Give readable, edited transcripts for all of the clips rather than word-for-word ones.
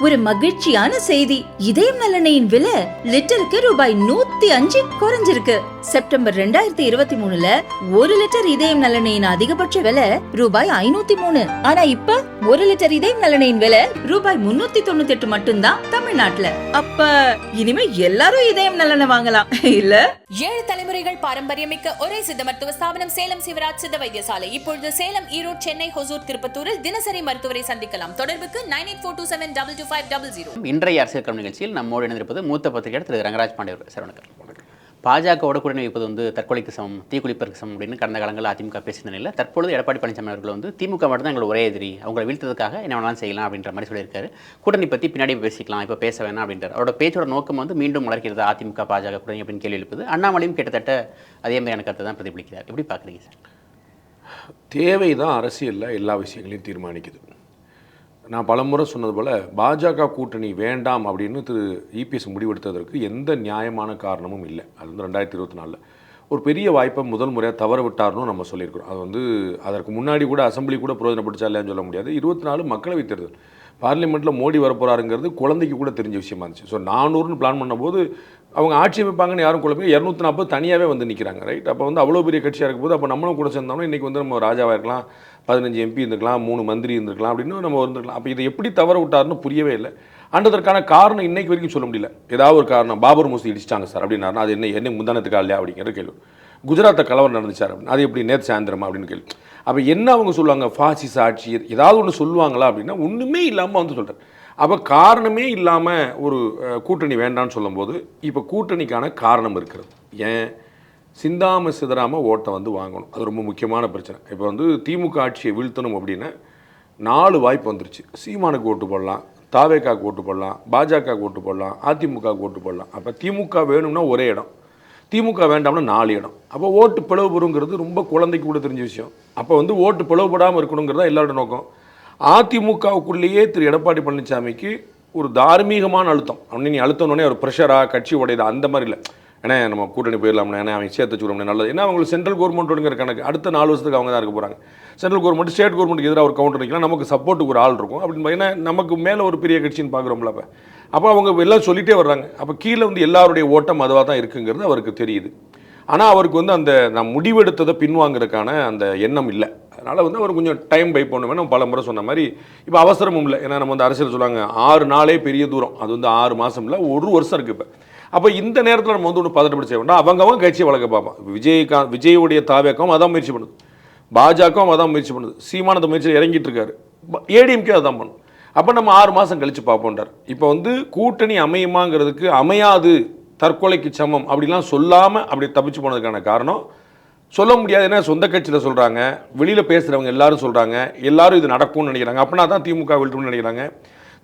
ஒரு மகிழ்ச்சியான செய்தி. இதயம் நல்லெண்ணெயின் விலை லிட்டருக்கு ரூபாய் 105 குறைஞ்சிருக்கு. செப்டம்பர் 2023ல 1 லிட்டர் இதயம் நல்லெண்ணெயின் அதிகபட்ச விலை ரூபாய் 503. ஆனா இப்ப 1 லிட்டர் இதயம் நல்லெண்ணெயின் விலை ரூபாய் 398 மட்டும்தான் தமிழ்நாட்டுல. அப்ப இனிமே எல்லாரும் இதயம் நல்லெண்ணெய் வாங்கலாம் இல்ல? 7 தலைமுறைகள் பாரம்பரியமிக்க ஒரே சித்த மருத்துவ ஸ்தாபனம் சேலம் சிவராஜ் சித்த வைத்தியசாலை. இப்பொழுது சேலம், ஈரோடு, சென்னை, ஹொசூர், திருப்பத்தூரில் தினசரி மருத்துவரை சந்திக்கலாம். தொடர்புக்கு 9842722500. இன்றைய அரசியல் களம் நிகழ்ச்சியில் நம்மோடு இணைந்திருப்பது மூத்த பத்திரிகையாளர் திரு ரங்கராஜ் பாண்டியர் சார். வணக்கம். பாஜகவோட கூட்டணி வைப்பது தற்கொலைக்கு சமம், தீக்குளிப்பதற்கு சமம் அப்படின்னு கடந்த காலங்களில் அதிமுக பேசின நிலையில் தற்பொழுது எடப்பாடி பழனிசாமி அவர்கள் திமுக மட்டும் தான் எங்களை ஒரே எதிரி, அவங்களை வீழ்த்ததுக்காக என்ன வேணாலும் செய்யலாம் அப்படின்ற மாதிரி சொல்லியிருக்காரு. கூட்டணி பற்றி பின்னாடி பேசிக்கலாம், இப்போ பேச வேணாம் அப்படின்றார். அவரோட பேச்சோட நோக்கம் மீண்டும் வளர்க்கிறது அதிமுக பாஜக கூட்டணி அப்படின்னு கேள்வி எழுப்புது. அண்ணாமலையும் கிட்டத்தட்ட அதே மாதிரியான கருத்தை தான் பிரதிபலிக்கிறார். எப்படி பார்க்குறீங்க சார்? தேவை தான் அரசியலில் எல்லா விஷயங்களையும் தீர்மானிக்குது. நான் பலமுறை சொன்னது போல் பாஜக கூட்டணி வேண்டாம் அப்படின்னு திரு இபிஎஸ் முடிவெடுத்ததற்கு எந்த நியாயமான காரணமும் இல்லை. அது 2024 ஒரு பெரிய வாய்ப்பை முதல் முறையாக தவற விட்டார்னு நம்ம சொல்லியிருக்கிறோம். அது அதற்கு முன்னாடி கூட அசம்பிளி கூட பிரயோஜனப்படுச்சா இல்லையான்னு சொல்ல முடியாது. 24 மக்களவைத் தேர்தல், பார்லிமெண்ட்டில் மோடி வரப்போகிறாருங்கிறது குழந்தைக்கு கூட தெரிஞ்ச விஷயமா இருந்துச்சு. ஸோ 400ன்னு பிளான் பண்ணும்போது அவங்க ஆட்சி அமைப்பாங்கன்னு யாரும் குழப்பம், 240 தனியாகவே நிற்கிறாங்க. ரைட், அப்போ அவ்வளோ பெரிய கட்சியாக இருக்கும்போது அப்போ நம்மளும் கூட சேர்ந்தோம்னா இன்றைக்கி நம்ம ராஜாவாக இருக்கலாம், 15 எம்பி இருந்திருக்கலாம், 3 மந்திரி இருந்திருக்கலாம் அப்படின்னு நம்ம இருந்திருக்கலாம். அப்போ இதை எப்படி தவற விட்டார்னு புரியவே இல்லை. அன்றதற்கான காரணம் இன்னைக்கு வரைக்கும் சொல்ல முடியல. ஏதாவது ஒரு காரணம், பாபர் மசூதி இடிச்சிட்டாங்க சார் அப்படின்னாருனா அது என்ன முந்தானத்துக்கா இல்லையா அப்படிங்கிற கேள்வி. குஜராத்தை கலவரம் நடந்துச்சார் அப்படின்னு, அது எப்படி நேற்று சாயந்திரமா அப்படின்னு கேள்வி. அப்போ என்ன அவங்க சொல்லுவாங்க, ஃபாசிச ஆட்சி ஏதாவது ஒன்று சொல்லுவாங்களா அப்படின்னா ஒன்றுமே இல்லாமல் சொல்கிறார். அப்போ காரணமே இல்லாமல் ஒரு கூட்டணி வேண்டான்னு சொல்லும்போது இப்போ கூட்டணிக்கான காரணம் இருக்கிறது. ஏன் சிந்தாமல் சிதறாமல் ஓட்டை வாங்கணும், அது ரொம்ப முக்கியமான பிரச்சனை. இப்போ திமுக ஆட்சியை வீழ்த்தணும் அப்படின்னா 4 வாய்ப்பு வந்துருச்சு. சீமானுக்கு ஓட்டு போடலாம், தாவேக்காவுக்கு ஓட்டு போடலாம், பாஜகவுக்கு ஓட்டு போடலாம், அதிமுகவுக்கு ஓட்டு போடலாம். அப்போ திமுக வேணும்னா ஒரே இடம், திமுக வேண்டாம்னா 4 இடம். அப்போ ஓட்டு பிளவுபடுங்கிறது ரொம்ப குழந்தைக்கு கூட தெரிஞ்ச விஷயம். அப்போ ஓட்டு பிளவுபடாமல் இருக்கணுங்கிறதா எல்லாரோட நோக்கம். அதிமுகவுக்குள்ளேயே திரு எடப்பாடி பழனிசாமிக்கு ஒரு தார்மீகமான அழுத்தம். நீ அழுத்தம்னே ஒரு ப்ரெஷராக கட்சி உடையதா அந்த மாதிரி இல்லை. ஏன்னா நம்ம கூட்டணி போயிடலாம்னா, ஏன்னா அவன் சேர்த்து வச்சுக்கணும் நல்லது. ஏன்னா அவங்களுக்கு சென்ட்ரல் கவர்மெண்ட்டோடுங்கிற கணக்கு அடுத்த 4 வருஷத்துக்கு அவங்க தான் இருக்க போகிறாங்க. சென்ட்ரல் கவர்மெண்ட் ஸ்டேட் கவர்மெண்ட்டுக்கு எதிராக ஒரு கவுண்டர் வைக்கலாம், நமக்கு சப்போர்ட்டுக்கு ஒரு ஆள் இருக்கும் அப்படின்னு. ஏன்னா நமக்கு மேலே ஒரு பெரிய கட்சின்னு பார்க்குறோம்ல. அப்போ அவங்க எல்லாம் சொல்லிகிட்டே வர்றாங்க. அப்போ கீழே எல்லாருடைய ஓட்டம் அதுவாக தான் இருக்குங்கிறது அவருக்கு தெரியுது. ஆனால் அவருக்கு அந்த நான் முடிவெடுத்ததை பின்வாங்கிறதுக்கான அந்த எண்ணம் இல்லை. அதனால் அவர் கொஞ்சம் டைம் பை பண்ணுவேன். நம்ம பல முறை சொன்ன மாதிரி இப்போ அவசரமும் இல்லை. ஏன்னா நம்ம அரசியல் சொல்லுவாங்க 6 நாளே பெரிய தூரம், அது 6 மாதம் இல்லை, 1 வருஷம் இருக்குது. இப்போ அப்போ இந்த நேரத்தில் நம்ம ஒன்று பதட்டப்பட்டு செய்ய வேண்டாம். அவங்க கட்சியை வளர்க்க பார்ப்பான். விஜயுடைய தாவேக்கம் அதான் முயற்சி பண்ணுது, பாஜகவும் அதான் முயற்சி பண்ணுது, சீமானந்த முயற்சியில் இறங்கிட்டு இருக்காரு, ஏடிஎம்கே அதான் பண்ணும். அப்போ நம்ம 6 மாதம் கழித்து பார்ப்போன்றார். இப்போ கூட்டணி அமையுமாங்கிறதுக்கு அமையாது, தற்கொலைக்கு சமம் அப்படிலாம் சொல்லாமல் அப்படி தப்பிச்சு போனதுக்கான காரணம் சொல்ல முடியாது. ஏன்னா சொந்த கட்சியில் சொல்கிறாங்க, வெளியில் பேசுகிறவங்க எல்லாரும் சொல்கிறாங்க, எல்லாரும் இது நடக்கும்னு நினைக்கிறாங்க. அப்படின்னா தான் திமுக வீழ்த்தும்னு நினைக்கிறாங்க.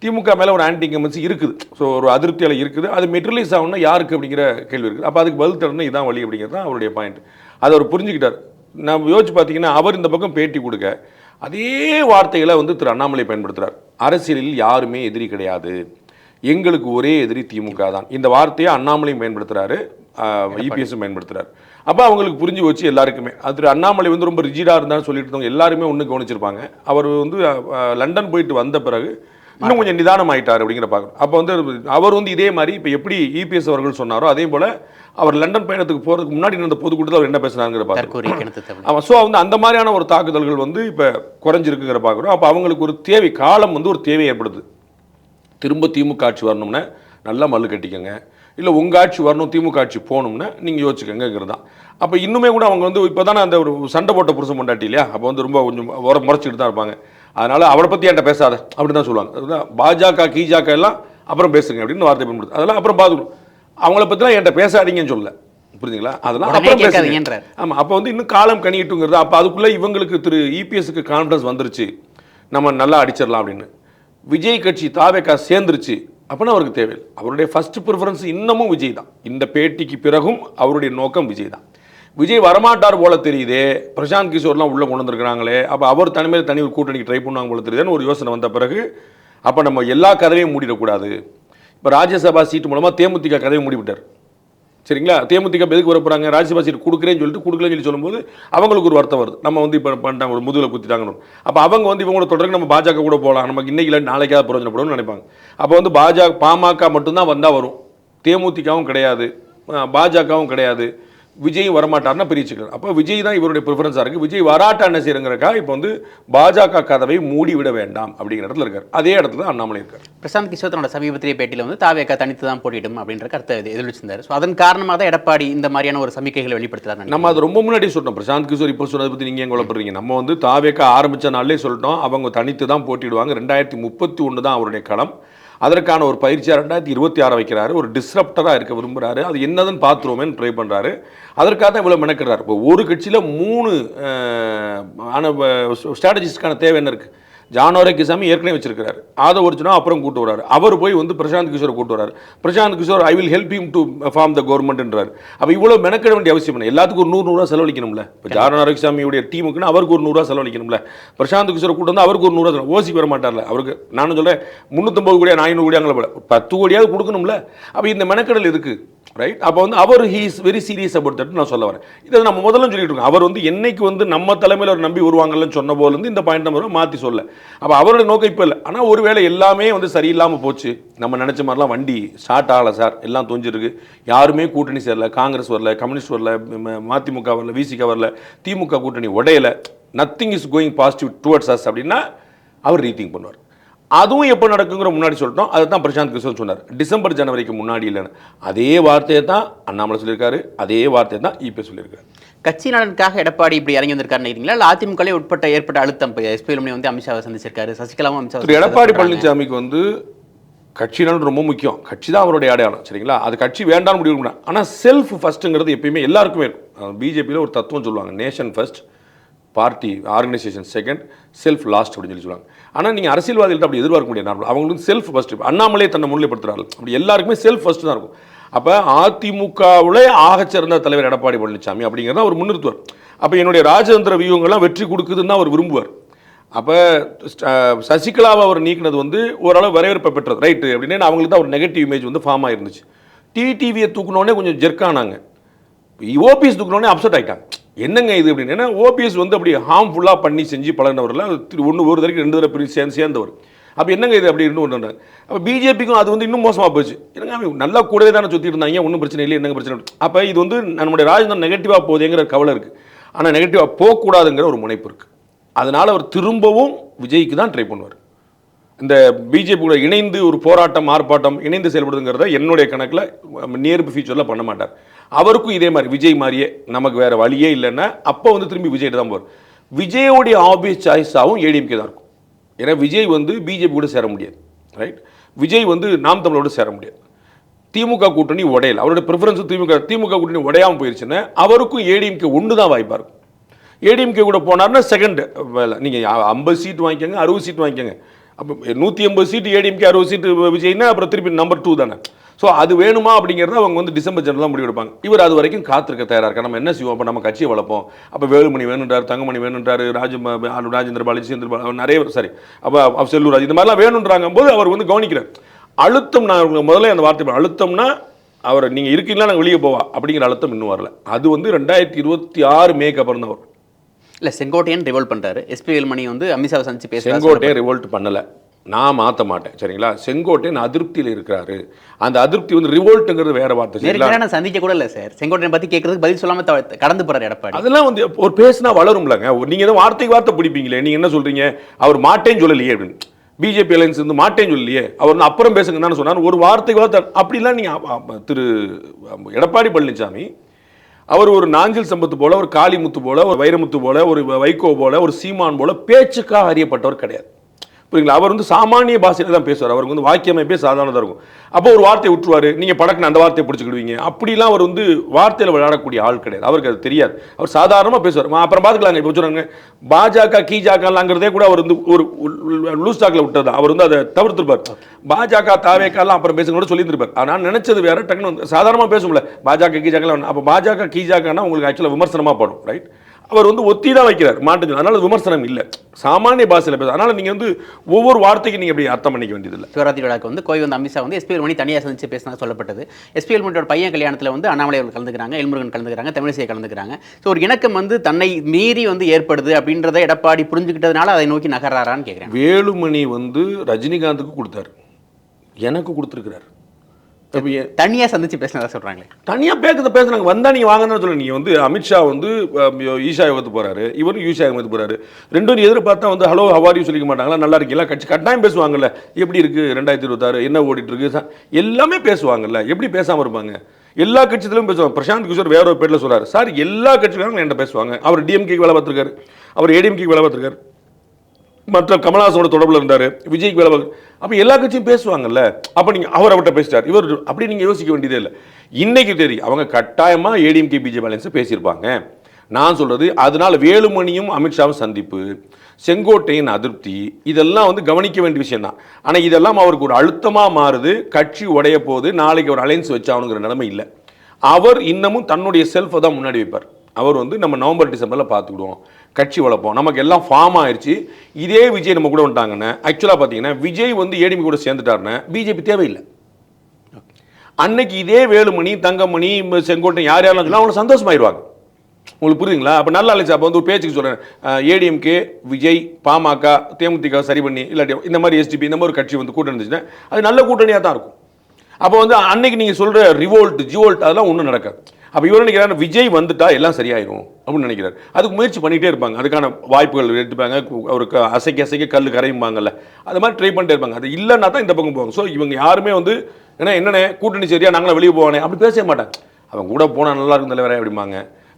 திமுக மேலே ஒரு ஆன்டி இன்கம்பன்சி இருக்குது. ஸோ ஒரு அதிருப்தியால் இருக்குது. அது மெட்டீரியலைஸ் ஆகணும்னா யாருக்கு அப்படிங்கிற கேள்வி இருக்குது. அப்போ அதுக்கு பதில் தரணும், இதான் வழி அப்படிங்கிறது தான் அவருடைய பாயிண்ட். அதை அவர் புரிஞ்சுக்கிட்டார். நம்ம யோசிச்சு பார்த்தீங்கன்னா அவர் இந்த பக்கம் பேட்டி கொடுக்க அதே வார்த்தைகளை திரு அண்ணாமலை பயன்படுத்துகிறார். அரசியலில் யாருமே எதிரி கிடையாது, எங்களுக்கு ஒரே எதிரி திமுக தான். இந்த வார்த்தையை அண்ணாமலையும் பயன்படுத்துகிறாரு, இபிஎஸும் பயன்படுத்துகிறார். அப்போ அவங்களுக்கு புரிஞ்சு வச்சு எல்லாருக்குமே திரு அண்ணாமலை ரொம்ப ரிஜிடாக இருந்தாலும் சொல்லிட்டு இருந்தவங்க எல்லாருமே ஒன்று கவனிச்சிருப்பாங்க. அவர் லண்டன் போயிட்டு வந்த பிறகு இன்னும் கொஞ்சம் நிதானம் ஆகிட்டார் அப்படிங்கிற பார்க்கணும். அப்போ அவர் இதே மாதிரி இப்போ எப்படி இபிஎஸ் அவர்கள் சொன்னாரோ அதே போல் அவர் லண்டன் பயணத்துக்கு போகிறதுக்கு முன்னாடி நடந்த பொதுக்கூட்டத்தில் அவர் என்ன பேசுனாங்கிற பார்க்குறோம். ஸோ அந்த மாதிரியான ஒரு தாக்குதல்கள் இப்போ குறைஞ்சிருக்குங்கிற பார்க்குறோம். அப்போ அவங்களுக்கு ஒரு தேவை, காலம் ஒரு தேவை ஏற்படுது. திரும்ப திமுக ஆட்சி வரணும்னா நல்லா மல்லு கட்டிக்கங்க, இல்லை உங்கள் ஆட்சி வரணும் திமுக ஆட்சி போகணும்னா நீங்கள் யோசிச்சுக்கங்கிறது தான். அப்போ இன்னுமே கூட அவங்க இப்போ தானே அந்த ஒரு சண்டை போட்ட புருஷன் பொண்டாட்டி இல்லையா, அப்போ ரொம்ப கொஞ்சம் முறைச்சிட்டு தான் இருப்பாங்க. அதனால் அவரை பற்றி என்கிட்ட பேசாத அப்படி தான் சொல்லுவாங்க. அதுதான் பாஜக கீஜாக்க எல்லாம் அப்புறம் பேசுங்க அப்படின்னு வார்த்தை பயன்படுது. அதெல்லாம் அப்புறம் பார்த்துக்கணும், அவங்கள பற்றிலாம் என்கிட்ட பேசாதீங்கன்னு சொல்லல, புரிஞ்சுங்களா? அதெல்லாம் அப்புறம் பேசுங்க. ஆமாம், அப்போ இன்னும் காலம் கணிட்டுங்கிறது. அப்போ அதுக்குள்ளே இவங்களுக்கு திரு இபிஎஸ்க்கு கான்ஃபிடன்ஸ் வந்துருச்சு, நம்ம நல்லா அடிச்சிடலாம் அப்படின்னு. விஜய் கட்சி தாவேக்கா சேர்ந்துருச்சு அப்படின்னா அவருக்கு தேவையில்லை. அவருடைய ஃபர்ஸ்ட் ப்ரிஃபரன்ஸ் இன்னமும் விஜய் தான். இந்த பேட்டிக்கு பிறகும் அவருடைய நோக்கம் விஜய் தான். விஜய் வரமாட்டார் போல தெரியுதே, பிரசாந்த் கிஷோர்லாம் உள்ளே கொண்டு வந்திருக்கிறாங்களே, அப்போ அவர் தனிமையில் தனி ஒரு கூட்டணிக்கு ட்ரை பண்ணுவாங்க போல தெரியுதுன்னு ஒரு யோசனை வந்த பிறகு அப்போ நம்ம எல்லா கதவையும் மூடிடக்கூடாது. இப்போ ராஜ்யசபா சீட்டு மூலமாக தேமுதிக கதவை மூடிவிட்டார். சரிங்களா? தேமுதிக எதுக்கு வர போகிறாங்க, ராஜ்யசபா சீட் கொடுக்குறேன்னு சொல்லிட்டு சொல்லும்போது அவங்களுக்கு ஒரு வருத்தம் வருது. நம்ம வந்து இப்போ பண்ணிட்டாங்க, ஒரு முதுகில் குத்திட்டாங்கன்னு. அப்போ அவங்க வந்து இவங்களோட தொடர்ந்து நம்ம பாஜக கூட போகலாம், நமக்கு இன்னைக்கு இல்லை நாளைக்காவது பிரயோஜனப்படும்னு நினைப்பாங்க. அப்போ வந்து பாமக மட்டும்தான் வந்தால் வரும், தேமுதிகவும் கிடையாது, பாஜகவும் கிடையாது, விஜயும் வரமாட்டார்னா பிரிச்சுக்கிறார். அப்போ விஜய் தான் இவருடைய ப்ரிஃபரன்ஸாக இருக்குது. விஜய் வராட்டா என்ன செய்யுங்கிறக்கா இப்போ வந்து பாஜக கதவை மூடி விட வேண்டாம் அப்படிங்கிற இடத்துல இருக்கார். அதே இடத்துல தான் அண்ணாமலை இருக்கார். பிரசாந்த் கிஷோர் தன்னோட சமீபத்திய பேட்டியில் வந்து தாவேக்கா தனித்து தான் போட்டியிடும் அப்படின்ற கருத்தை எதிர்த்திருந்தார். ஸோ அதன் காரணமாக தான் எடப்பாடி இந்த மாதிரியான ஒரு சமிக்கைகளை வெளிப்படுத்துறாரு. நம்ம அது ரொம்ப முன்னாடி சொல்லிட்டோம். பிரசாந்த் கிஷோர் இப்போ சொன்னதை பற்றி நீங்கள் ஏன் குழப்பறீங்க? நம்ம வந்து தாவேக்கா ஆரம்பித்த நாளே சொல்லிட்டோம், அவங்க தனித்து தான் போட்டிடுவாங்க. 2031 தான் அவருடைய களம். அதற்கான ஒரு பயிற்சியாக 2026 வைக்கிறாரு. ஒரு டிஸ்ரப்டராக இருக்க விரும்புகிறாரு. அது என்னதுன்னு பார்த்துருவோமேன்னு ட்ரை பண்ணுறாரு. அதற்காக தான் இவ்வளோ மெனக்கிறாரு. இப்போ ஒரு கட்சியில் 3 ஸ்ட்ராட்டஜிஸ்டுக்கான தேவை என்ன இருக்குது? ஜானோரே கிசாமி ஏற்கனவே வச்சிருக்காரு, அதை ஒரிஜினா அப்புறம் கூட்டு வராரு. அவர் போய் வந்து பிரசாந்த் கிஷோரை கூட்டு வராரு. Prashant Kishor I will help him to form the கவர்மெண்ட்ன்றார். அப்போ இவ்வளோ மெனக்கிட வேண்டிய அவசியம் இல்லை. எல்லாத்துக்கும் ஒரு 100 செலவழிக்கணும்ல. இப்போ ஜானோரே கிசாமியுடைய டீமுக்குன்னு அவருக்கு ஒரு 100 செலவழிக்கணும்ல. பிரசாந்த் கிஷோரை கூட்டு வந்து அவருக்கு ஒரு 100 ஓசி வர மாட்டார்ல. அவருக்கு நான் சொல்கிறேன் 350 கோடியா 400 கோடியாங்கள 10 கோடியாவது கொடுக்கணும்ல. அப்போ இந்த மெனக்கடல் எதுக்கு? ரைட். அப்போ வந்து அவர் he is very serious about that நான் சொல்ல வரேன். இதை நம்ம முதல்ல சொல்லிட்டு இருக்கோம். அவர் வந்து என்னைக்கு வந்து நம்ம தலைமையில் அவர் நம்பி வருவாங்கன்னு சொன்ன போல இருந்து இந்த பாயிண்ட் நம்ம மாற்றி சொல்ல. அப்போ அவருடைய நோக்கம் இப்போ இல்லை. ஆனால் ஒருவேளை எல்லாமே வந்து சரியில்லாமல் போச்சு, நம்ம நினச்ச மாதிரிலாம் வண்டி ஸ்டார்ட் ஆகலை சார், எல்லாம் தொஞ்சிருக்கு, யாருமே கூட்டணி சேரல, காங்கிரஸ் வரல, கம்யூனிஸ்ட் வரல, மதிமுக வரல, விசிக வரல, திமுக கூட்டணி உடையலை, nothing is going positive towards us அப்படின்னா அவர் ரீதிங் பண்ணுவார். அதுவும் எப்போ நடக்குங்கிற முன்னாடி சொல்லிட்டோம். அதை தான் பிரசாந்த் கிஷோர் சொன்னார், டிசம்பர் ஜனவரிக்கு முன்னாடி இல்லைன்னு. அதே வார்த்தையை தான் அண்ணாமலை சொல்லியிருக்காரு, அதே வார்த்தையை தான் இப்போ சொல்லியிருக்காரு. கட்சி நலனுக்காக எடப்பாடி இப்படி இறங்கி வந்திருக்காருன்னு நினைக்கிறீங்களா? இல்லை அதிமுகலே ஏற்பட்ட அழுத்தம்? எஸ்பி வேலுமணி வந்து அமித்ஷாவை சந்திச்சிருக்காரு, சசிகலாவும் அமித்ஷா. எடப்பாடி பழனிசாமிக்கு வந்து கட்சி நலன் ரொம்ப முக்கியம். கட்சி தான் அவருடைய அடையாளம். சரிங்களா? அது கட்சி வேண்டாம்னு முடிவு பண்ண. ஆனால் செல்ஃப் ஃபர்ஸ்ட்டுங்கிறது எப்பயுமே எல்லாருக்குமே இருக்கும். பிஜேபியில் ஒரு தத்துவம் சொல்லுவாங்க, nation first, party organisation second, self last அப்படின்னு சொல்லுவாங்க. ஆனால் நீங்கள் அரசியல்வாதிகள்ட்ட அப்படி எதிர்பார்க்க முடியாது. நார்மல் அவங்களுக்கு செல்ஃப் ஃபர்ஸ்ட். அண்ணாமலே தன்னை முன்னிலைப்படுத்துறாரு. அப்படி எல்லாருக்குமே செல்ஃப் ஃபர்ஸ்ட் தான் இருக்கும். அப்போ அதிமுகவிலே ஆகச்சிறந்த தலைவர் எடப்பாடி பழனிசாமி அப்படிங்கிறத அவர் முன்னிறுத்துவார். அப்போ என்னுடைய ராஜதந்திர வியூகங்கள்லாம் வெற்றி கொடுக்குதுன்னு அவர் விரும்புவார். அப்போ சசிகலாவை அவர் நீக்கினது வந்து ஓரளவு வரவேற்பை பெற்றது. ரைட்டு அப்படின்னு அவங்களுக்கு தான் ஒரு நெகட்டிவ் இமேஜ் வந்து ஃபார்ம் ஆயிருந்துச்சு. டிடிவியை தூக்கினோடனே கொஞ்சம் ஜெர்க்கானாங்க. ஓபிஎஸ் தூக்கினோடனே அப்செட் ஆகிட்டாங்க. என்னங்க இது அப்படின்னு. ஏன்னா ஓபிஎஸ் வந்து அப்படி ஹார்ம்ஃபுல்லாக பண்ணி செஞ்சு பழகினவரில் ஒரு தடவைக்கு 2 தடவை சேர்ந்தவர். அப்போ என்னங்க இது அப்படி இன்னும் ஒன்று. அப்போ பிஜேபிக்கும் அது வந்து இன்னும் மோசமாக போச்சு. என்னங்க நல்லா கூடவே தானே சுற்றிட்டு இருந்தாங்க, ஒன்றும் பிரச்சனை இல்லை, என்னங்க பிரச்சனை. அப்போ இது வந்து நம்முடைய ராஜதந்திரம் நெகட்டிவாக போகுதுங்கிற கவலை இருக்குது. ஆனால் நெகட்டிவாக போகக்கூடாதுங்கிற ஒரு முனைப்பு இருக்குது. அதனால் அவர் திரும்பவும் விஜய்க்கு தான் ட்ரை பண்ணுவார். இந்த பிஜேபி கூட இணைந்து ஒரு போராட்டம் ஆர்ப்பாட்டம் இணைந்து செயல்படுதுங்கிறத என்னுடைய கணக்கில் நியர் ஃபியூச்சரில் பண்ண மாட்டார். அவருக்கும் இதே மாதிரி விஜய் மாதிரியே நமக்கு வேறு வழியே இல்லைன்னா அப்போ வந்து திரும்பி விஜய்ட்டு தான் போவார். விஜயோடைய ஆப்வியஸ் சாய்ஸாகவும் ஏடிஎம்கே தான் இருக்கும். ஏன்னா விஜய் வந்து பிஜேபி கூட சேர முடியாது. ரைட். விஜய் வந்து நாம் தமிழோடு சேர முடியாது. திமுக கூட்டணி உடையல. அவருடைய ப்ரிஃபரன்ஸ் திமுக கூட்டணி உடையாமல் போயிடுச்சுன்னா அவருக்கும் ஏடிஎம்கே ஒன்று தான் வாய்ப்பாக இருக்கும். ஏடிஎம்கே கூட போனார்னா செகண்ட் வேலை. நீங்கள் 50 சீட் வாங்கிக்கோங்க, 60 சீட் வாங்கிக்கோங்க. அப்போ 180 சீட்டு ஏடிஎம்கே, 60 சீட்டு விஜய்னா அப்புறம் திருப்பி நம்பர் 2 தானே. ஸோ அது வேணுமா அப்படிங்கிறத அவங்க வந்து டிசம்பர் ஜனவரி முடிவெடுப்பாங்க. இவர் அது வரைக்கும் காத்திருக்க தயாராக இருக்கா. நம்ம என்ன செய்வோம், அப்போ நம்ம கட்சியை வளர்ப்போம். அப்போ வேலுமணி வேணுன்றார், தங்கமணி வேணுன்றார், ராஜேந்திர பாலாஜி, சேந்திர நிறைய சரி, அப்போ செல்லூர் இந்த மாதிரிலாம் வேணுன்றாங்க போது அவர் வந்து கவனிக்கிறார். அழுத்தம், நான் முதல்ல அந்த வார்த்தை அழுத்தம்னா அவர் நீங்கள் இருக்கீங்களா நாங்கள் வெளியே போவா அப்படிங்கிற அழுத்தம் இன்னும் வரல. அது வந்து 2026 மேக்கு அப்புறம் தான் வரும். இல்லை, செங்கோட்டையன் ரிவோல்ட் பண்ணுறாரு. எஸ்பி வேலுமணி வந்து அமித்ஷாவை சந்திச்சு பேச. செங்கோட்டையன் ரிவோல்ட் பண்ணலை, நான் மாற்ற மாட்டேன். சரிங்களா? செங்கோட்டையன் அதிருப்தியில் இருக்கிறாரு. அந்த அதிருப்தி வந்து ரிவோல்ட்டுங்கிறது வேற வார்த்தை. சந்திக்க கூட இல்லை சார். செங்கோட்டையன் பற்றி கேட்கறதுக்கு பதில் சொல்லாமல் கடந்து போறாரு எடப்பாடி. அதெல்லாம் வந்து ஒரு பேசினா வளரும்லங்க. நீங்கள் ஏதோ வார்த்தைக்கு வார்த்தை பிடிப்பீங்களே. நீங்கள் என்ன சொல்றீங்க, அவர் மாட்டேன்னு சொல்லலையே அப்படின்னு. பிஜேபி அலையன்ஸ் வந்து மாட்டேன்னு சொல்லலையே, அவர் வந்து அப்புறம் பேசுங்கன்னு சொன்னார். ஒரு வார்த்தைக்கு வார்த்தை அப்படிலாம் நீங்கள் திரு எடப்பாடி பழனிசாமி அவர் ஒரு நாஞ்சில் சம்பத்து போல, ஒரு காளிமுத்து போல, ஒரு வைரமுத்து போல, ஒரு வைகோ போல, ஒரு சீமான் போல பேச்சுக்காக அறியப்பட்டவர் கிடையாது. புரியுங்களா? அவர் வந்து சாமானிய பாஷையில் தான் பேசுவார். அவருக்கு வந்து வாக்கியமைப்பே சாதாரணதாக இருக்கும். அப்போ ஒரு வார்த்தையை விட்டுருவார், நீங்கள் படக்குன்னு அந்த வார்த்தையை பிடிச்சிக்கிடுவீங்க. அப்படிலாம் அவர் வந்து வார்த்தையில் விளையாடக்கூடிய ஆள் கிடையாது. அவருக்கு அது தெரியாது. அவர் சாதாரணமாக பேசுவார். அப்புறம் பார்த்துக்கலாங்க. இப்போ சொல்கிறாங்க பாஜக கீஜாக்காங்கிறதே கூட அவர் வந்து ஒரு லூஸ் டாக்கில் விட்டது தான். அவர் வந்து அதை தவிர்த்துருப்பார். பாஜக தாவேக்காலாம் அப்புறம் பேசுங்க சொல்லியிருந்திருப்பார். நான் நினைச்சது வேற, டக்குன்னு சாதாரணமாக பேசும்ல பாஜக கீஜாக்கெல்லாம். அப்போ பாஜக கீஜாக்கானா உங்களுக்கு ஆக்சுவலாக விமர்சனமாக படும். ரைட். அவர் வந்து ஒத்தி தான் வைக்கிறார் மாட்டு. அதனால விமர்சனம் இல்லை, சாமானிய பாஷையில் பேச. அதனால நீங்கள் வந்து ஒவ்வொரு வார்த்தைக்கு நீங்கள் அப்படி அர்த்தம் பண்ணிக்க வேண்டியதில்லை. சிவராத்திரி விழாக்கு வந்து கோவை வந்து அமித்ஷா வந்து எஸ்பி வேலுமணி தனியாக சந்திச்சு பேசினா சொல்லப்பட்டது. எஸ்பி வேலுமணியோட பையன் கல்யாணத்தில் வந்து அண்ணாமலை அவர்கள் கலந்துக்கிறாங்க, எல்முருகன் கலந்துக்கிறாங்க, தமிழிசை கலந்துக்கிறாங்க. ஸோ ஒரு இணக்கம் வந்து தன்னை மீறி வந்து ஏற்படுது அப்படின்றத எடப்பாடி புரிஞ்சுக்கிட்டதுனால அதை நோக்கி நகர்றாரான்னு கேட்குறேன். வேலுமணி வந்து ரஜினிகாந்துக்கு கொடுத்தாரு, எனக்கு கொடுத்துருக்கிறார். தனியாக சந்திச்சு பேசினதா சொல்கிறாங்களே. தனியாக பேசுனாங்க. வந்தால் நீங்கள் வாங்கன்னு சொல்ல. நீங்கள் வந்து அமித்ஷா வந்து ஈஷா யோகத்து போகிறாரு, இவரும் ஈஷா யோகத்து போகிறாரு. ரெண்டும் எதிர்பார்த்தா வந்து ஹலோ ஹவாரியும் சொல்லிக்க மாட்டாங்களா, நல்லா இருக்கீங்களா, கட்சி கட்டாயம் பேசுவாங்கல்ல. எப்படி இருக்குது 2026 என்ன ஓடிட்டு இருக்கு எல்லாமே பேசுவாங்கல்ல. எப்படி பேசாமல் இருப்பாங்க? எல்லா கட்சியிலும் பேசுவாங்க. பிரசாந்த் கிஷோர் வேற ஒரு பேரில் சொல்கிறார், சார் எல்லா கட்சிக்காரங்களும் என்கிட்ட பேசுவாங்க. அவர் டிஎம்கேக்கு வேலை பார்த்துருக்காரு, அவர் ஏடிஎம்கேக்கு வேலை பார்த்துருக்காரு, மற்ற கமல்ஹாசனோட தொடர்பில் இருந்தார், விஜய்க்கு வேலை பார்க்க. அப்போ எல்லா கட்சியும் பேசுவாங்கல்ல. அப்போ நீங்கள் அவர்கிட்ட பேசிட்டார், இவர் அப்படி நீங்கள் யோசிக்க வேண்டியதே இல்லை. இன்னைக்கு தெரியும் அவங்க கட்டாயமாக ஏடிஎம்கே பிஜேபி அலையன்ஸை பேசியிருப்பாங்க. நான் சொல்கிறது அதனால் வேலுமணியும் அமித்ஷாவும் சந்திப்பு, செங்கோட்டையின் அதிருப்தி, இதெல்லாம் வந்து கவனிக்க வேண்டிய விஷயம் தான். ஆனால் இதெல்லாம் அவருக்கு ஒரு அழுத்தமாக மாறுது. கட்சி உடைய போது நாளைக்கு ஒரு அலையன்ஸ் வச்சாகணுங்கிற நிலைமை இல்லை. அவர் இன்னமும் தன்னுடைய செல்ஃபை தான் முன்னாடி வைப்பார். அவர் வந்து நம்ம நவம்பர் டிசம்பரில் பார்த்துக்கிடுவோம், கட்சி வளர்ப்போம், நமக்கு எல்லாம் ஃபார்ம் ஆயிடுச்சு. இதே விஜய் நம்ம கூட வந்துட்டாங்கன்னா, ஆக்சுவலாக பார்த்தீங்கன்னா விஜய் வந்து ஏடிஎம்கே கூட சேர்ந்துட்டாருன்னா பிஜேபி தேவையில்லை. அன்னைக்கு இதே வேலுமணி, தங்கமணி, செங்கோட்டை யார் யாரெல்லாம் சொல்லலாம் அவங்க சந்தோஷமாயிருவாங்க. உங்களுக்கு புரியுதுங்களா? அப்போ நல்லா இல்லைச்சு. அப்போ வந்து ஒரு பேச்சுக்கு சொல்கிறேன், ஏடிஎம்கே, விஜய், பாமக, தேமுதிக சரி பண்ணி இல்லாட்டி இந்த மாதிரி எஸ்டிபி இந்த மாதிரி கட்சி வந்து கூட்டணி இருந்துச்சுன்னா அது நல்ல கூட்டணியாக தான் இருக்கும். அப்போ வந்து அன்னைக்கு நீங்கள் சொல்கிற ரிவோல்ட் ஜிவோல்ட் அதெல்லாம் ஒன்றும் நடக்காது. அப்போ இவர் நினைக்கிறாரு விஜய் வந்துட்டா எல்லாம் சரியாயிரும் அப்படின்னு நினைக்கிறார். அதுக்கு முயற்சி பண்ணிகிட்டே இருப்பாங்க, அதுக்கான வாய்ப்புகள் எடுத்துப்பாங்க. அவருக்கு அசைக்க கல் கரையும்பாங்கல்ல, அது மாதிரி ட்ரை பண்ணிட்டே இருப்பாங்க. அது இல்லைன்னா தான் இந்த பக்கம் போவாங்க. ஸோ இவங்க யாருமே வந்து என்னென்ன கூட்டணி சரியா நாங்களாம் வெளியே போவானே அப்படி பேச மாட்டாங்க. அவங்க கூட போனால் நல்லா இருக்கும் தலைவரே அப்படிம்பாங்க,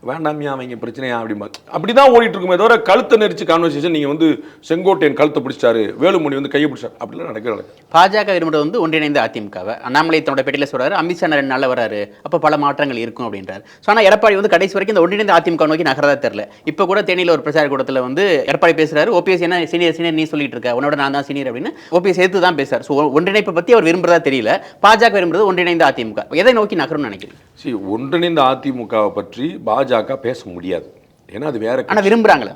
வேண்டாமியா அவங்க பிரச்சனையா அப்படிம்பாங்க. அப்படி தான் ஓடிட்டு இருக்குமே தவிர கழுத்தை நெரிச்சு கான்வர்சேஷன் நீங்கள் வந்து செங்கோட்டையன் கழுத்தை பிடிச்சாரு, வேலுமணி வந்து கையை பிடிச்சாரு அப்படிலாம் நடக்கிறது. பாஜக விரும்புறது வந்து ஒன்றிணைந்த அதிமுகவை. அண்ணாமலை தன்னோட பேட்டியில் சொல்றாரு, அமித்ஷா 2 நாளில் வராரு, அப்போ பல மாற்றங்கள் இருக்கும் அப்படின்றாரு. ஸோ ஆனால் எடப்பாடி வந்து கடைசி வரைக்கும் இந்த ஒன்றிணைந்த அதிமுக நோக்கி நகரதா தெரியல. இப்போ கூட தேனியில் ஒரு பிரச்சார கூட்டத்தில் வந்து எடப்பாடி பேசுறாரு, ஓபிஎஸ் என்ன சீனியர் நீ சொல்லிட்டு இருக்க, உன்னோட நான் தான் சீனியர் அப்படின்னு ஓபிஎஸ் எடுத்து தான் பேசுறாரு. ஸோ ஒன்றிணைப்பை பற்றி அவர் விரும்புறதா தெரியல. பாஜக விரும்புறது ஒன்றிணைந்த அதிமுக. எதை நோக்கி நகரும்னு நினைக்கிறேன்? சரி, ஒன்றிணைந்த அதிமுகவை பற்றி பாஜக பேச முடியாது, ஏன்னா அது வேற. ஆனால் விரும்புகிறாங்களா?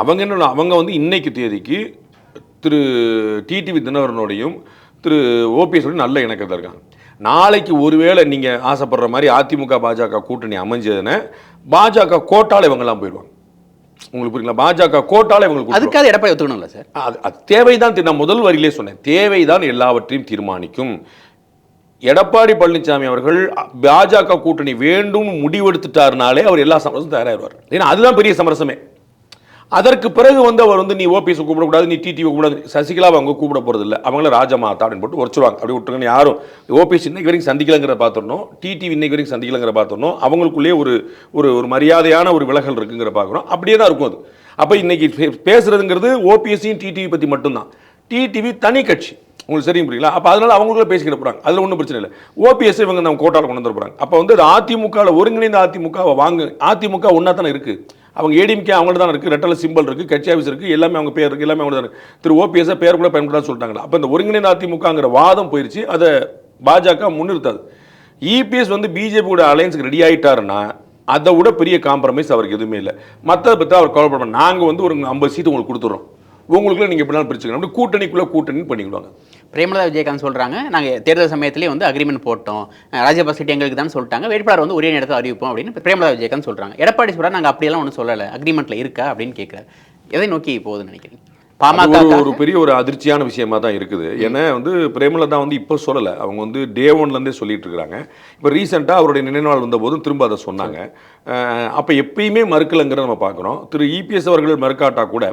அவங்க என்ன, அவங்க வந்து இன்னைக்கு தேதிக்கு திரு டிடிவி தினகரனோடையும் திரு ஓபிஎஸோடையும் நல்ல இணக்கத்தில் இருக்காங்க. நாளைக்கு ஒருவேளை நீங்கள் ஆசைப்படுற மாதிரி அதிமுக பாஜக கூட்டணி அமைஞ்சதுன்னா பாஜக கோட்டால் இவங்கெல்லாம் போயிடுவாங்க. உங்களுக்கு புரியுங்களா? பாஜக கோட்டால் இவங்களுக்கு அதுக்காக எடப்பாடி ஒத்துக்கணும்ல சார்? அது தேவைதான். நான் முதல் வரியிலே சொன்னேன், தேவைதான் எல்லாவற்றையும் தீர்மானிக்கும். எடப்பாடி பழனிசாமி அவர்கள் பாஜக கூட்டணி வேண்டும் முடிவெடுத்துட்டாருனாலே அவர் எல்லா சமரசம் தயாராகிடுவார். ஏன்னா அதுதான் பெரிய சமரசமே. அதற்கு பிறகு வந்து அவர் வந்து நீ ஓபிஎஸ் கூப்பிடக்கூடாது, நீ டிடிவி கூப்பிடாது, சசிகலாவை அவங்க கூப்பிட போகிறது இல்லை, அவங்கள ராஜமாதா அப்படின்னு போட்டு உரைச்சிருவாங்க. அப்படி விட்டுருங்க. யாரும் ஓபிஎஸ் இன்னைக்கு வரைக்கும் சந்திக்கலைங்கிற பார்த்துடணும், டிடிவி இன்னைக்கு வரைக்கும் சந்திக்கலைங்கிற பார்த்துடணும். அவங்களுக்குள்ளேயே ஒரு ஒரு மரியாதையான ஒரு விலகல் இருக்குங்கிற பார்க்குறோம். அப்படியே தான் இருக்கும் அது. அப்போ இன்னைக்கு பேசுறதுங்கிறது ஓபிஎஸ்ஸையும் டிடிவி பற்றி மட்டும்தான். டிடிவி தனி கட்சி, உங்களுக்கு சரியும் புரியுங்களா? அப்போ அதனால அவங்களுக்குள்ள பேசிக்கிட போகிறாங்க, அதில் ஒன்றும் பிரச்சனை இல்லை. ஓபிஎஸ் இவங்க நம்ம கோட்டாவில் கொண்டு வந்து போகிறாங்க. அப்போ வந்து அதிமுகவில் ஒருங்கிணைந்த அதிமுகவை வாங்க, அதிமுக ஒன்றா தானே இருக்குது. அவங்க ஏடிஎம்கே அவங்கள்ட்ட தான் இருக்குது, ரெட்டல சிம்பிள் இருக்குது, கட்சி ஆஃபீஸ் இருக்குது, எல்லாமே அவங்க பேர் இருக்குது, எல்லாமே அவங்க தான் இருக்குது. திரு ஓபிஎஸ் பேர் கூட பயன்படாது சொல்லிட்டாங்களா? அப்போ இந்த ஒருங்கிணைந்த அதிமுகங்கிற வாதம் போயிடுச்சு, அதை பாஜக முன்னிறுத்தாது. இபிஎஸ் வந்து பிஜேபி கூட அலையன்ஸுக்கு ரெடி ஆகிட்டாருன்னா அதை விட பெரிய காம்ப்ரமைஸ் அவருக்கு எதுவுமே இல்லை. மற்றதை பற்றி அவர் கவலைப்பட, நாங்கள் வந்து ஒரு 50 சீட்டு உங்களுக்கு கொடுத்துட்றோம், உங்களுக்குள்ள நீங்கள் எப்படினாலும் பிரிச்சுக்கணும், அப்படி கூட்டணிக்குள்ளே கூட்டணி பண்ணிக்கிடுவாங்க. பிரேமலதா விஜயகாந்த் சொல்கிறாங்க, நாங்கள் தேர்தல் சமயத்திலே வந்து அக்ரிமெண்ட் போட்டோம், ராஜ்யசபா சீட் எங்களுக்கு தான் சொல்லிட்டாங்க, வேட்பாளர் வந்து ஒரே நேரத்தில் அறிவிப்போம் அப்படின்னு பிரேமலதா விஜயகாந்த் சொல்கிறாங்க. எடப்பாடி சொல்கிறார், நாங்கள் அப்படியெல்லாம் ஒன்றும் சொல்லலை, அக்ரிமெண்ட்டில் இருக்கா அப்படின்னு கேட்குறாரு. எதை நோக்கி போகுதுன்னு நினைக்கிறீங்க? பாமக ஒரு பெரிய ஒரு அதிர்ச்சியான விஷயமா தான் இருக்குது. ஏன்னா வந்து பிரேமலதா வந்து இப்போ சொல்லலை, அவங்க வந்து டே 1லேருந்தே சொல்லிட்டு இருக்கிறாங்க. இப்போ ரீசெண்டாக அவருடைய நினைவு நாள் வந்தபோதும் திரும்ப அதை சொன்னாங்க. அப்போ எப்பயுமே மறுக்கலைங்கிறத நம்ம பார்க்குறோம். திரு இபிஎஸ் அவர்கள் மறுக்காட்டா கூட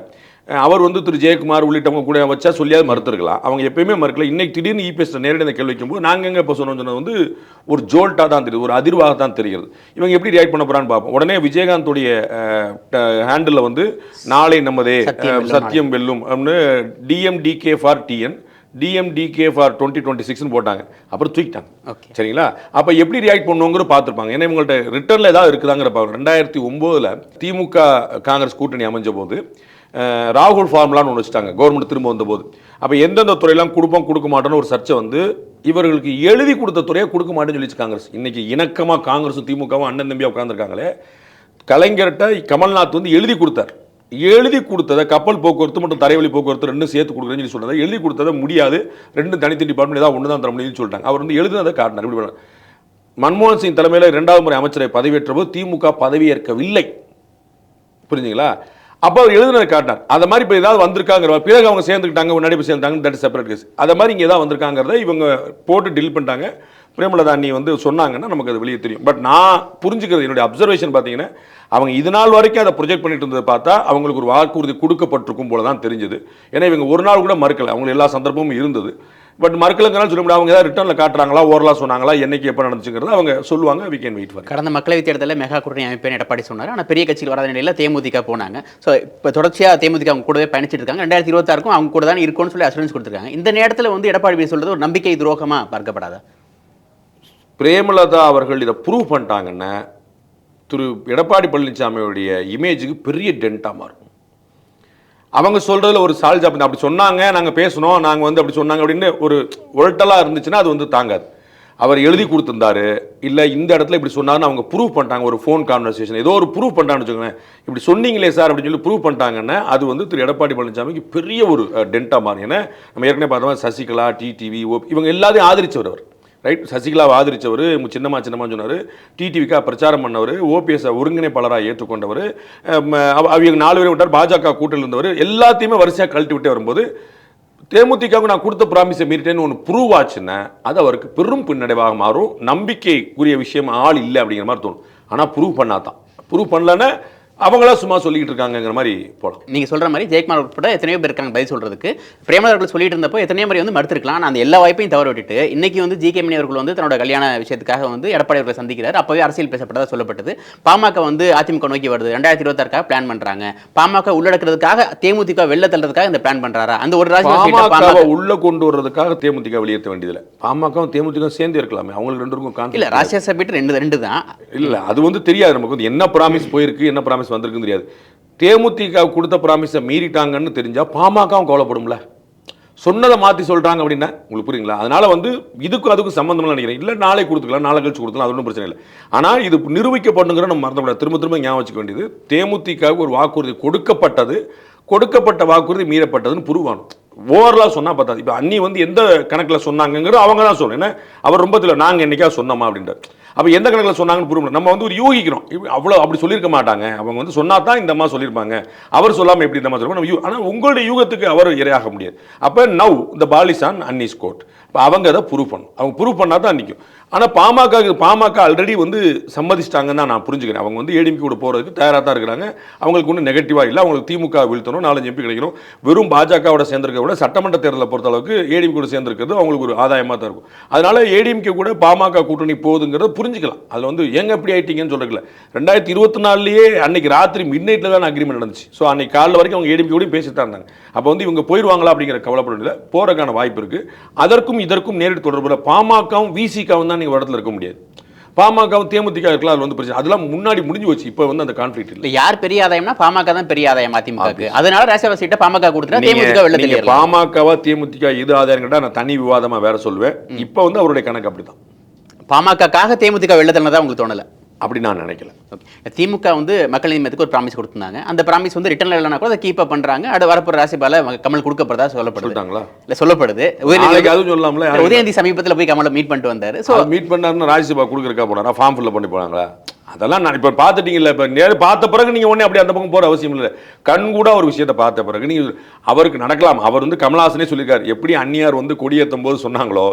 அவர் வந்து திரு ஜெயக்குமார் உள்ளிட்டவங்க கூட வச்சா சொல்லியாவது மறுத்துருக்கலாம். அவங்க எப்பயுமே மறுக்கல. இன்னைக்கு திடீர்னு இபிஎஸ் நேரடி கேள்வி வைக்கும்போது நாங்கள் எங்கே இப்போ சொன்னது வந்து ஒரு ஜோல்ட்டாக தான் தெரியுது, ஒரு அதிர்வாக தான் தெரிகிறது. இவங்க எப்படி ரியாக்ட் பண்ண போகிறான்னு பார்ப்போம். உடனே விஜயகாந்தோடைய ஹேண்டில் வந்து நாளை நமதே சத்தியம் வெல்லும் அப்படின்னு DMDK for TN, DMDK for 2026 போட்டாங்க. அப்புறம் தூக்கிட்டாங்க. சரிங்களா? அப்போ எப்படி ரியாக்ட் பண்ணுவோங்கிற பார்த்துருப்பாங்க. ஏன்னா இவங்கள்ட்ட ரிட்டர்னில் ஏதாவது இருக்குதாங்கிற பார்க்கணும். 2009 திமுக காங்கிரஸ் கூட்டணி அமைஞ்ச போது ராகுல் ஃபார்முலான்னு ஒன்று வச்சுட்டாங்க கவர்மெண்ட் திரும்ப வந்தபோது. அப்போ எந்தெந்த துறையெல்லாம் கொடுப்போம் கொடுக்க மாட்டோன்னு ஒரு சர்ச்சை வந்து இவர்களுக்கு எழுதி கொடுத்த துறையை கொடுக்க மாட்டேன்னு சொல்லிச்சு காங்கிரஸ். இன்னைக்கு இணக்கமாக காங்கிரஸும் திமுகவும் அண்ணன் தம்பியாக உட்காந்துருக்காங்களே, கலைஞர்கிட்ட கமல்நாத் வந்து எழுதி கொடுத்தார். எழுதி கொடுத்ததை கப்பல் போக்குவரத்து மற்றும் தரைவழி போக்குவரத்து ரெண்டும் சேர்த்து கொடுக்குறேன்னு சொல்லி சொன்னதை எழுதி கொடுத்ததை முடியாது, ரெண்டும் தனித்தனி டிபார்ட்மெண்ட் ஏதாவது ஒன்று தான் தர முடியும்னு சொல்லிட்டாங்க. அவர் வந்து எழுதுனதை காட்டினார். இப்படி பண்ணார். மன்மோகன் சிங் தலைமையில் 2வது முறை அமைச்சரை பதவியேற்ற போது திமுக பதவியேற்கவில்லை. புரிஞ்சுங்களா? அப்போ அவர் எழுதுனதை காட்டினார். அதை மாதிரி இப்போ ஏதாவது வந்திருக்காங்கிற பிறகு அவங்க சேர்ந்துக்கிட்டாங்க, முன்னாடி போய் சேர்ந்தாங்க, தட் செப்பரேட் கேஸ். அதை மாதிரி இங்கே ஏதாவது வந்திருக்காங்கிறத இவங்க போட்டு டீல் பண்ணிட்டாங்க. பிரேமலதா அண்ணி வந்து சொன்னாங்கன்னா நமக்கு அது வெளியே தெரியும். பட் நான் புரிஞ்சுக்கிறது, என்னுடைய அப்சர்வேஷன் பார்த்தீங்கன்னா, அவங்க இது நாள் வரைக்கும் அதை ப்ரொஜெக்ட் பண்ணிட்டு இருந்ததை பார்த்தா அவங்களுக்கு ஒரு வாக்குறுதி கொடுக்கப்பட்டிருக்கும் போல தான் தெரிஞ்சது. ஏன்னா இவங்க ஒரு நாள் கூட மறுக்கலை, அவங்களுக்கு எல்லா சந்தர்ப்பமும் இருந்தது. பட் மறுக்கலங்கிறனால சொல்ல முடியாது. அவங்க ஏதாவது ரிட்டர்னில் காட்டுறாங்களா, ஓரலாக சொன்னாங்களா, என்னைக்கு எப்போ நடந்துச்சுங்கிறது அவங்க சொல்லுவாங்க. We can wait for. கடந்த மக்களவைத் தேர்தலில் மெகா கூட்டணி அமைப்பேன் எடப்பாடி சொன்னார். ஆனால் பெரிய கட்சியில் வராத நிலையில் தேமுதிக போனாங்க. ஸோ இப்போ தொடர்ச்சியாக தேமுதிக அவங்க கூடவே பயணிச்சிட்டு இருக்காங்க. 2026க்கும் அவங்க கூட தான் இருக்கும்னு சொல்லி அசூரன்ஸ் கொடுத்துருக்காங்க. இந்த நேரத்தில் வந்து எடப்பாடி சொல்றது ஒரு நம்பிக்கை துரோகமாக பார்க்கப்படாதா? பிரேமலதா அவர்கள் இதை ப்ரூவ் பண்ணிட்டாங்கன்னா திரு எடப்பாடி பழனிசாமியுடைய இமேஜுக்கு பெரிய டென்ட்டாக மாறும். அவங்க சொல்கிறதுல ஒரு சால்ஜா அப்படி சொன்னாங்க, நாங்கள் பேசணும், நாங்கள் வந்து அப்படி சொன்னாங்க அப்படின்னு ஒரு உரட்டலாக இருந்துச்சுன்னா அது வந்து தாங்காது. அவர் எழுதி கொடுத்துருந்தாரு, இல்லை இந்த இடத்துல இப்படி சொன்னாருன்னு அவங்க ப்ரூவ் பண்ணிட்டாங்க. ஒரு ஃபோன் கான்வர்சேஷன் ஏதோ ஒரு ப்ரூவ் பண்ணிட்டான்னு வச்சுக்கோங்களேன். இப்படி சொன்னீங்களே சார் அப்படின்னு சொல்லி ப்ரூவ் பண்ணிட்டாங்கன்னா அது வந்து திரு எடப்பாடி பழனிசாமிக்கு பெரிய ஒரு டென்ட்டாக மாறும். ஏன்னா நம்ம ஏற்கனவே பார்த்தோம், சசிகலா, டிடிவி, இவங்க எல்லாத்தையும் ஆதரிச்சவர் அவர். ரைட், சசிகலாவை ஆதரித்தவர், சின்னம்மான்னு சொன்னார், டிடிவிக்காக பிரச்சாரம் பண்ணவர், ஓபிஎஸ் ஒருங்கிணைப்பாளராக ஏற்றுக்கொண்டவர், அவங்க 4 பேரை விட்டார், பாஜக கூட்டத்தில் இருந்தவர், எல்லாத்தையுமே வரிசையாக கழட்டி விட்டு வரும்போது தேமுதிகவுக்கு நான் கொடுத்த ப்ராமிஸை மீறிட்டேன்னு ஒன்று ப்ரூவ் ஆச்சுன்னா அது அவருக்கு பெரும் பின்னடைவாக மாறும். நம்பிக்கைக்குரிய விஷயம் ஆள் இல்லை அப்படிங்கிற மாதிரி தோணும். ஆனால் ப்ரூவ் பண்ணாதான், ப்ரூவ் பண்ணலன்னா அவங்களா சும்மா சொல்லிக்கிட்டு இருக்காங்கிற மாதிரி போகலாம். நீங்கள் சொல்கிற மாதிரி ஜெயக்குமார் உட்பட எத்தனையோ பேர் இருக்காங்க பதில் சொல்கிறதுக்கு. பிரேமலதா அவர்கள் சொல்லிட்டு இருந்தப்போ எத்தனையோ முறை வந்து மறுத்திருக்கலாம். ஆனால் அந்த எல்லா வாய்ப்பையும் தவற விட்டுட்டு இன்னைக்கு வந்து ஜி.கே. மணி அவர்கள் வந்து தன்னோட கல்யாண விஷயத்துக்காக வந்து எடப்பாடி அவர்களை சந்திக்கிறார். அப்போவே அரசியல் பேசப்பட்டதாக சொல்லப்பட்டது. பாமக வந்து அதிமுக நோக்கி வருது, 2026க்காக பிளான் பண்ணுறாங்க. பாமக உள்ளடக்கிறதுக்காக தேமுதிக வெளில தள்ளுறதுக்காக இந்த பிளான் பண்ணுறாரா? அந்த ஒரு பாமக உள்ள கொண்டு வர்றதுக்காக தேமுதிக வெளியேற்ற வேண்டியதில்லை. பாமகவும் தேமுதிக சேர்ந்து இருக்கலாமே, அவங்களுக்கு 2 பேருக்கும் இல்லை, ராஜ்யசபை ரெண்டு தான். இல்லை, அது வந்து தெரியாது நமக்கு வந்து என்ன ப்ராமிஸ் போயிருக்கு, என்ன ப்ராமிஸ் வந்திருக்குன்னு தெரியாது. தேமுதிக கொடுத்த ப்ராமிஸை மீறிட்டாங்கன்னு தெரிஞ்சா பாமகவும் கவலைப்படும்ல. சொன்னதை மாற்றி சொல்கிறாங்க அப்படின்னா உங்களுக்கு புரியுங்களா? அதனால வந்து இதுக்கும் அதுக்கும் சம்மந்தம் நினைக்கிறேன். இல்லை நாளை கொடுத்துக்கலாம், நாளை கழிச்சு கொடுத்துக்கலாம், அது ஒன்றும் பிரச்சனை இல்லை. ஆனால் இது நிரூபிக்கப்படுங்கிற நம்ம மறந்துவிட திரும்ப ஞாபகம் வச்சுக்க வேண்டியது, தேமுதிகவுக்கு ஒரு வாக்குறுதி கொடுக்கப்பட்ட வாக்குறுதி மீறப்பட்டதுன்னு புருவானும். ஓவரலாக சொன்னால் பார்த்தா இப்போ அண்ணி வந்து எந்த கணக்கில் சொன்னாங்கிறது அவங்க தான் சொல்லணும். ஏன்னா அவர் ரொம்ப தெரியல, நாங்கள் என்னைக்கா சொன்னோமா அப்படின்ட்டு. அப்போ எந்த கணக்கில் சொன்னாங்கன்னு புரியல. நம்ம வந்து ஒரு யூகிக்கிறோம், அவ்வளோ அப்படி சொல்லியிருக்க மாட்டாங்க, அவங்க வந்து சொன்னா தான் இந்த மாதிரி சொல்லியிருப்பாங்க, அவர் சொல்லாமல் எப்படி இந்த மாதிரி சொல்லுவோம் நம்ம. ஆனால் உங்களுடைய யூகத்துக்கு அவர் இரையாக முடியாது. அப்போ நவ் இந்த பாலிசான் அன்னிஸ் கோட், இப்போ அவங்க அதை ப்ரூவ் பண்ணணும். அவங்க ப்ரூவ் பண்ணால் தான் நிற்கும். ஆனால் பாமக ஆல்ரெடி வந்து சம்மதிச்சிட்டாங்கன்னு தான் நான் புரிஞ்சுக்கிறேன். அவங்க வந்து ஏடிஎம்கே கூட போகிறதுக்கு தயாராக தான் இருக்கிறாங்க. அவங்களுக்கு ஒன்றும் நெகட்டிவாக இல்லை. அவங்களுக்கு திமுக வீழ்த்தணும், 4-5 எம்பி கிடைக்கணும். வெறும் பாஜகவோட சேர்ந்திருக்க விட சட்டமன்ற தேர்தலை பொறுத்த அளவுக்கு ஏடிஎம்கே கூட சேர்ந்திருக்கிறது அவங்களுக்கு ஒரு ஆதாயமாக தான் இருக்கும். அதனால ஏடிஎம்கே கூட பாமக கூட்டணி போகுதுங்கிறத புரிஞ்சுக்கலாம். அதில் வந்து எங்க எப்படி ஆயிட்டீங்கன்னு சொல்றதுல 2024 அன்னைக்கு ராத்திரி மிட்நைட்டில் தான் அக்ரிமெண்ட் நடந்துச்சு. ஸோ அன்னைக்கு காலைல வரைக்கும் அவங்க ஏடிஎம்கே கூட பேசிட்டு தான் இருந்தாங்க. அப்போ வந்து இவங்க போயிடுவாங்களா அப்படிங்கிற கவலைப்படல, போறதுக்கான வாய்ப்பு இருக்கு. அதற்கும் இதற்கும் நேரடி தொடர்பு இல்லை. பாமகவும் விசிகாவும் தான் நீங்கள் இடத்துல இருக்க முடியாது. பாமகவும் தேமுதிக இருக்கலாம், அது வந்து பிரச்சனை. அதெல்லாம் முன்னாடி முடிஞ்சு வச்சு, இப்போ வந்து அந்த கான்ஃபிளிக்ட் இல்லை. யார் பெரிய ஆதாயம்னா பாமக தான் பெரிய ஆதாயம் அதிமுக. அதனால ராஜ்யசபா சீட்டை பாமக கொடுத்தா தேமுதிக வெள்ளத்தில் பாமகவா தேமுதிக இது ஆதாயம் கேட்டால் நான் தனி விவாதமாக வேற சொல்லுவேன். இப்போ வந்து அவருடைய கணக்கு அப்படிதான். பாமகக்காக தேமுதிக வெள்ளத்தில் தான் உங்களுக்கு தோணலை அப்படி நான் நினைக்கல. திமுக வந்து மக்கள் நீதி மையத்துக்கு ஒரு ப்ராமிஸ் கொடுத்திருந்தாங்க. அந்த ப்ராமிஸ் வந்து ரிட்டர்ன் இல்லைனா கூட அதை கீப் அப் பண்றாங்க. அது வரப்போற ராசிபால கமல் கொடுக்கப்படுறதா சொல்லப்படுது. இல்ல சொல்லப்படுது. அதுவும் சொல்லாமல உதயநிதி சமீபத்தில் போய் கமலை மீட் பண்ணிட்டு வந்தாரு. ஸோ மீட் பண்ணாருன்னா ராஜ்யசபா கொடுக்குறக்கா போனாரா, ஃபார்ம் ஃபில் பண்ணி போனாங்களா? அதெல்லாம் நான் இப்போ பார்த்துட்டீங்கல்ல. இப்போ நேரம் பார்த்த பிறகு நீங்கள் ஒன்றே அப்படி அந்த பக்கம் போகிற அவசியம் இல்லை. கண் கூட ஒரு விஷயத்தை பார்த்த பிறகு நீங்கள் அவருக்கு நடக்கலாம். அவர் வந்து கமல்ஹாசனே சொல்லியிருக்காரு, எப்படி அந்நியார் வந்து கொடியேற்றும் போது சொன்னாங்களோ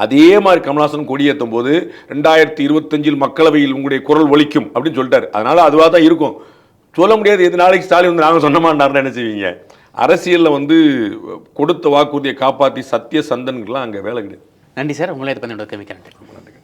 அதே மாதிரி கமல்ஹாசன் கொடியேற்றும் போது 2025 மக்களவையில் உங்களுடைய குரல் ஒலிக்கும் அப்படின்னு சொல்லிட்டாரு. அதனால அதுவாக தான் இருக்கும், சொல்ல முடியாது. எது நாளைக்கு ஸ்டாலின் வந்து நாங்கள் சொன்ன மாட்டாருன்னு என்ன செய்வீங்க? அரசியலில் வந்து கொடுத்த வாக்குறுதியை காப்பாற்றி சத்திய சந்தன்கள்லாம் அங்கே வேலை கிடையாது. நன்றி சார், உங்களே இது பண்ணி மிக்க நன்றி.